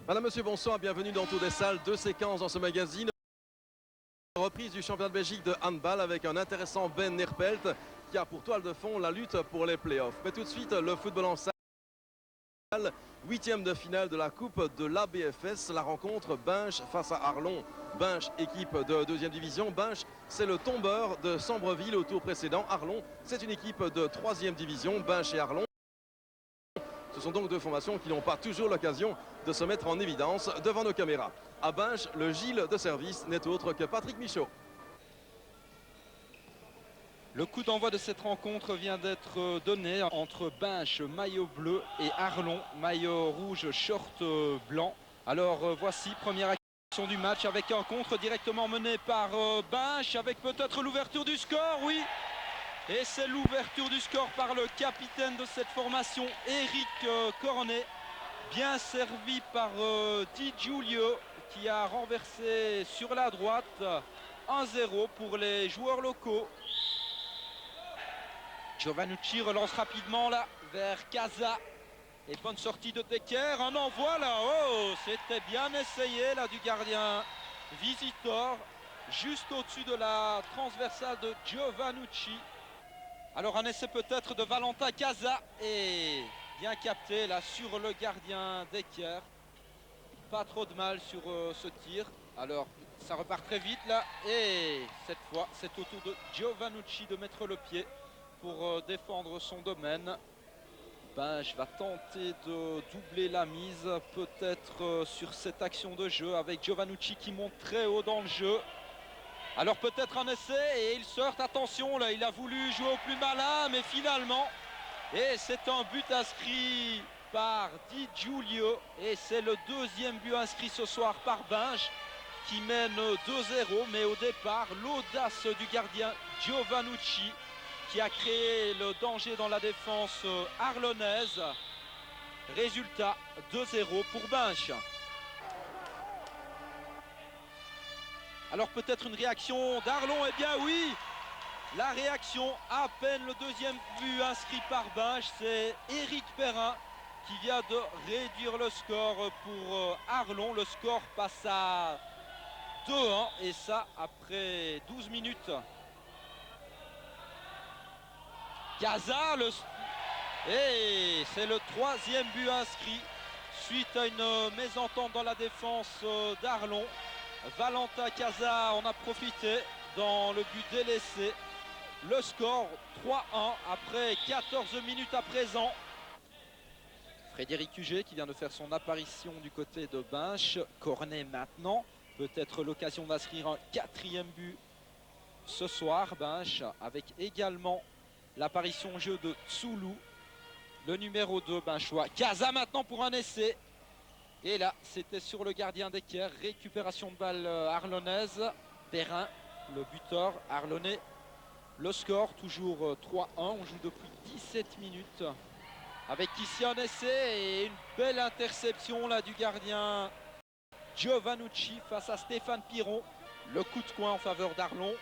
Madame, monsieur, bonsoir, bienvenue dans Tour des Salles. Deux séquences dans ce magazine. Reprise du championnat de Belgique de handball avec un intéressant Ben Neerpelt qui a pour toile de fond la lutte pour les playoffs. Mais tout de suite, le football en salle. Huitième de finale de la Coupe de l'ABFS, la rencontre Binche face à Arlon. Binche, équipe de deuxième division. Binche, c'est le tombeur de Sambreville au tour précédent. Arlon, c'est une équipe de troisième division. Binche et Arlon. Ce sont donc deux formations qui n'ont pas toujours l'occasion de se mettre en évidence devant nos caméras. À Binche, le Gilles de service n'est autre que Patrick Michaud. Le coup d'envoi de cette rencontre vient d'être donné entre Binche, maillot bleu, et Arlon, maillot rouge, short blanc. Alors voici, première action du match avec un contre directement mené par Binche, avec peut-être l'ouverture du score, oui. Et c'est l'ouverture du score par le capitaine de cette formation, Eric Cornet. Bien servi par Di Giulio qui a renversé sur la droite 1-0 pour les joueurs locaux. Giovannucci relance rapidement là vers Casa. Et bonne sortie de Decker. Un envoi là. Oh, c'était bien essayé là du gardien Visitor. Juste au-dessus de la transversale de Giovannucci. Alors un essai peut-être de Valentin Casa. Et bien capté là sur le gardien Decker. Pas trop de mal sur ce tir. Alors ça repart très vite là. Et cette fois c'est au tour de Giovannucci de mettre le pied pour défendre son domaine. Binche va tenter de doubler la mise peut-être sur cette action de jeu avec Giovannucci qui monte très haut dans le jeu. Alors peut-être un essai et il sort, attention là, il a voulu jouer au plus malin mais finalement, et c'est un but inscrit par Di Giulio et c'est le deuxième but inscrit ce soir par Binche qui mène 2-0, mais au départ l'audace du gardien Giovannucci qui a créé le danger dans la défense arlonnaise. Résultat 2-0 pour Binche. Alors peut-être une réaction d'Arlon, eh bien oui, la réaction, à peine le deuxième but inscrit par Binche, c'est Éric Perrin qui vient de réduire le score pour Arlon. Le score passe à 2-1 et ça après 12 minutes. Casa, et c'est le troisième but inscrit suite à une mésentente dans la défense d'Arlon. Valentin Casa en a profité dans le but délaissé. Le score 3-1 après 14 minutes à présent. Frédéric Huget qui vient de faire son apparition du côté de Binche. Cornet maintenant, peut-être l'occasion d'inscrire un quatrième but ce soir. Binche avec également l'apparition au jeu de Tsoulou, le numéro 2 Binchois. Casa maintenant pour un essai. Et là, c'était sur le gardien Decker. Récupération de balle arlonnaise. Perrin, le buteur arlonnais. Le score, toujours 3-1. On joue depuis 17 minutes. Avec ici un essai et une belle interception là du gardien Giovannucci face à Stéphane Piron. Le coup de coin en faveur d'Arlon.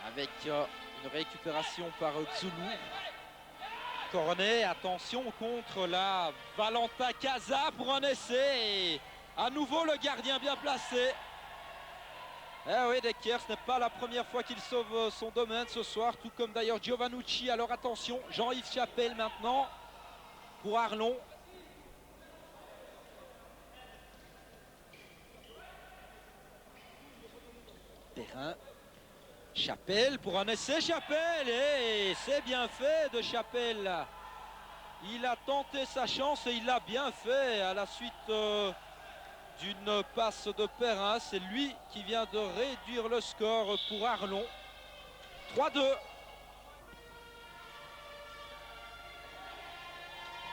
Avec une récupération par Tsoulou. Cornet, attention contre la Valentin Casa pour un essai. Et à nouveau le gardien bien placé. Eh oui, Decker, ce n'est pas la première fois qu'il sauve son domaine ce soir, tout comme d'ailleurs Giovannucci. Alors attention, Jean-Yves Chapelle maintenant pour Arlon. Perrin. Chapelle pour un essai, Chapelle, et c'est bien fait de Chapelle. Il a tenté sa chance et il l'a bien fait à la suite d'une passe de Perrin. C'est lui qui vient de réduire le score pour Arlon. 3-2.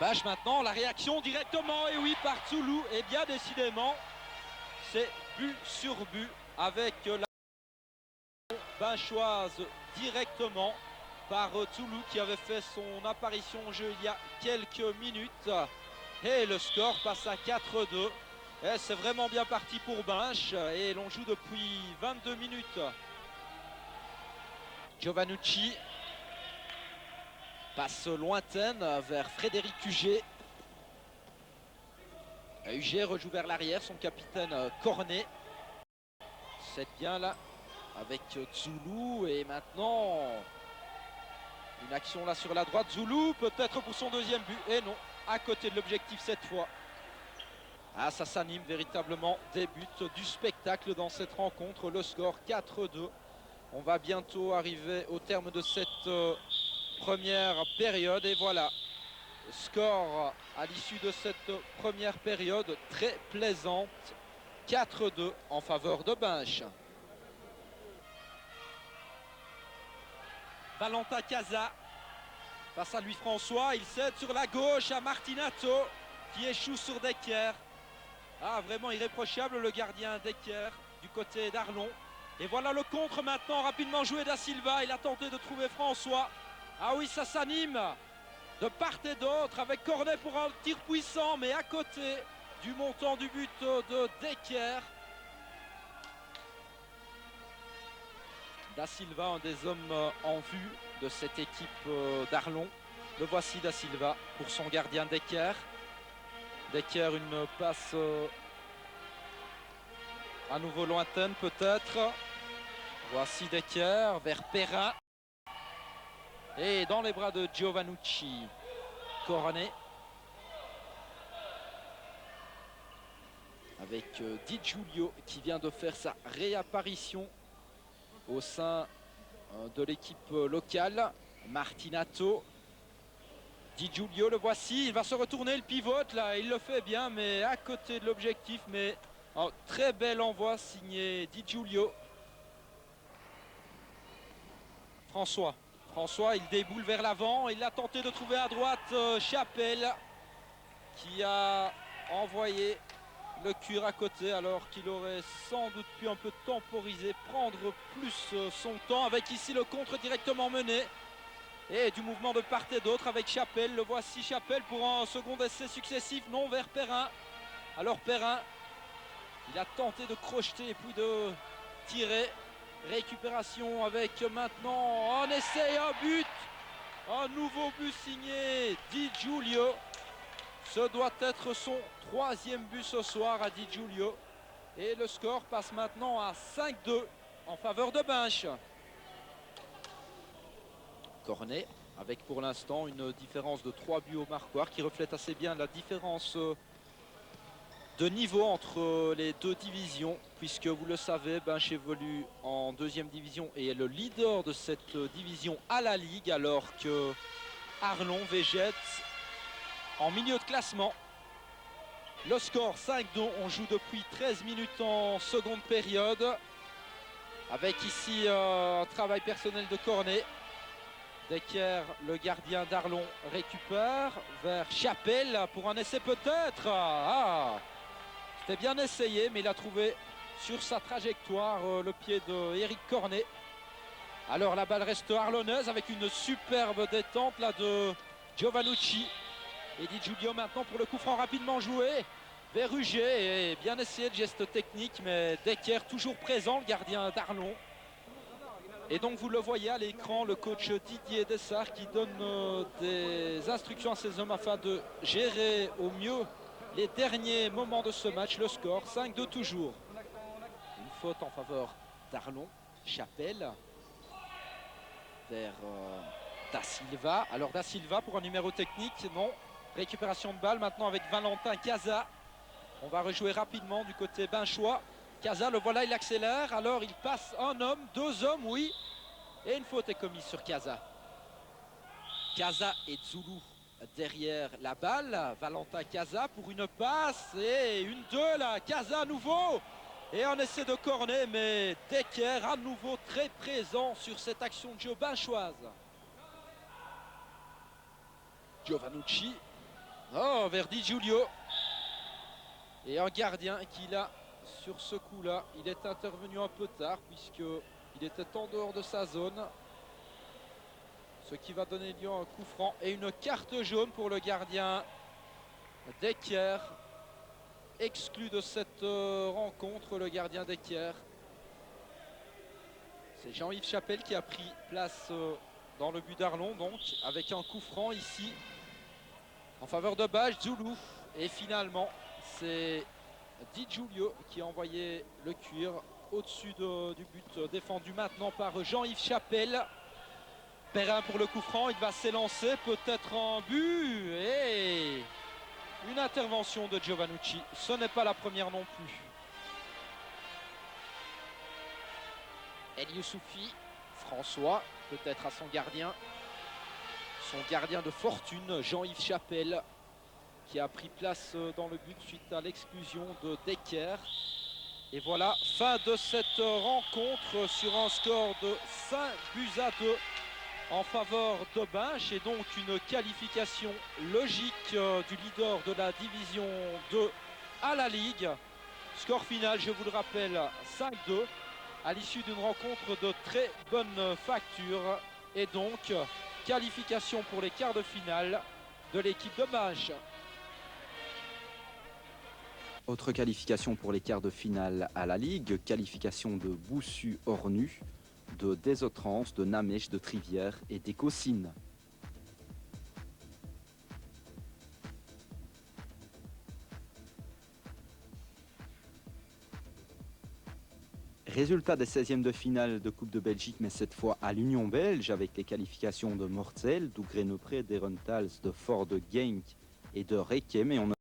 Binche maintenant, la réaction directement, et oui, par Tsoulou. Et bien décidément, c'est but sur but avec la Binchoise directement par Tsoulou qui avait fait son apparition au jeu il y a quelques minutes. Et le score passe à 4-2. Et c'est vraiment bien parti pour Binche et l'on joue depuis 22 minutes. Giovannucci, passe lointaine vers Frédéric Huget. UG rejoue vers l'arrière, son capitaine Cornet. C'est bien là avec Zulu et maintenant une action là sur la droite. Zulu peut-être pour son deuxième but. Et non, à côté de l'objectif cette fois. Ah, ça s'anime véritablement. Des buts du spectacle dans cette rencontre. Le score 4-2. On va bientôt arriver au terme de cette première période. Et voilà, score à l'issue de cette première période très plaisante. 4-2 en faveur de Binche. Valentin Casa face à Louis François. Il cède sur la gauche à Martinato qui échoue sur Decker. Ah, vraiment irréprochable le gardien Decker du côté d'Arlon. Et voilà le contre maintenant, rapidement joué da Silva. Il a tenté de trouver François. Ah oui, ça s'anime de part et d'autre avec Cornet pour un tir puissant, mais à côté du montant du but de Decker. Da Silva, un des hommes en vue de cette équipe d'Arlon. Le voici da Silva pour son gardien Decker. Decker, une passe à nouveau lointaine peut-être. Voici Decker vers Perrin. Et dans les bras de Giovannucci. Cornet. Avec Di Giulio qui vient de faire sa réapparition au sein de l'équipe locale. Martinato. Di Giulio, le voici, il va se retourner, le pivote là, il le fait bien, mais à côté de l'objectif, mais un très bel envoi signé Di Giulio. François, il déboule vers l'avant, il a tenté de trouver à droite Chapelle qui a envoyé le cuir à côté alors qu'il aurait sans doute pu un peu temporiser, prendre plus son temps avec ici le contre directement mené. Et du mouvement de part et d'autre avec Chapelle. Le voici Chapelle pour un second essai successif. Non, vers Perrin. Alors Perrin, il a tenté de crocheter et puis de tirer. Récupération avec maintenant un essai, un but. Un nouveau but signé Di Giulio. Ce doit être son troisième but ce soir à Di Giulio. Et le score passe maintenant à 5-2 en faveur de Binche. Cornet avec pour l'instant une différence de 3 buts au marquoir qui reflète assez bien la différence de niveau entre les deux divisions, puisque vous le savez, Binche évolue en deuxième division et est le leader de cette division à la Ligue, alors que Arlon végète en milieu de classement. Le score 5-2, on joue depuis 13 minutes en seconde période, avec ici un travail personnel de Cornet. Decker, le gardien d'Arlon, récupère vers Chapelle pour un essai peut-être. Ah, c'était bien essayé, mais il a trouvé sur sa trajectoire le pied de Eric Cornet. Alors la balle reste arlonnaise avec une superbe détente là de Giovannucci. Et Di Giulio maintenant pour le coup franc rapidement joué vers UG. Et bien essayé de geste technique, mais Decker toujours présent, le gardien d'Arlon. Et donc vous le voyez à l'écran, le coach Didier Dessart qui donne des instructions à ses hommes afin de gérer au mieux les derniers moments de ce match. Le score 5-2 toujours. Une faute en faveur d'Arlon. Chapelle vers Da Silva. Alors Da Silva pour un numéro technique, non. Récupération de balle maintenant avec Valentin Casa. On va rejouer rapidement du côté binchois. Casa, le voilà, il accélère, alors il passe un homme, deux hommes, oui. Et une faute est commise sur Casa. Casa et Zulu derrière la balle. Valentin Casa pour une passe et une deux là. Casa à nouveau. Et un essai de Cornet, mais Decker à nouveau très présent sur cette action de jeu binchoise. Giovannucci. Oh, vers Di Giulio. Et un gardien qui l'a. Sur ce coup-là, il est intervenu un peu tard puisqu'il était en dehors de sa zone. Ce qui va donner lieu à un coup franc et une carte jaune pour le gardien Decker. Exclu de cette rencontre, le gardien Decker. C'est Jean-Yves Chapelle qui a pris place dans le but d'Arlon, donc avec un coup franc ici en faveur de Binche. Zulu. Et finalement, C'est Di Giulio qui a envoyé le cuir au-dessus du but défendu maintenant par Jean-Yves Chapelle. Perrin pour le coup franc, il va s'élancer peut-être en but et une intervention de Giovannucci. Ce n'est pas la première non plus. El Youssoufi, François, peut-être à son gardien de fortune, Jean-Yves Chapelle, qui a pris place dans le but suite à l'exclusion de Decker. Et voilà, fin de cette rencontre sur un score de 5-2 en faveur de Binche, et donc une qualification logique du leader de la division 2 à la Ligue. Score final, je vous le rappelle, 5-2 à l'issue d'une rencontre de très bonne facture, et donc qualification pour les quarts de finale de l'équipe de Binche. Autre qualification pour les quarts de finale à la Ligue, qualification de Boussu-Ornu, de Désotrans, de Namèche, de Trivière et d'Écosine. Résultat des 16e de finale de Coupe de Belgique, mais cette fois à l'Union belge, avec les qualifications de Mortsel, d'Ougrénepré, d'Herentals, de Fort de Genk et de Rekem. Et on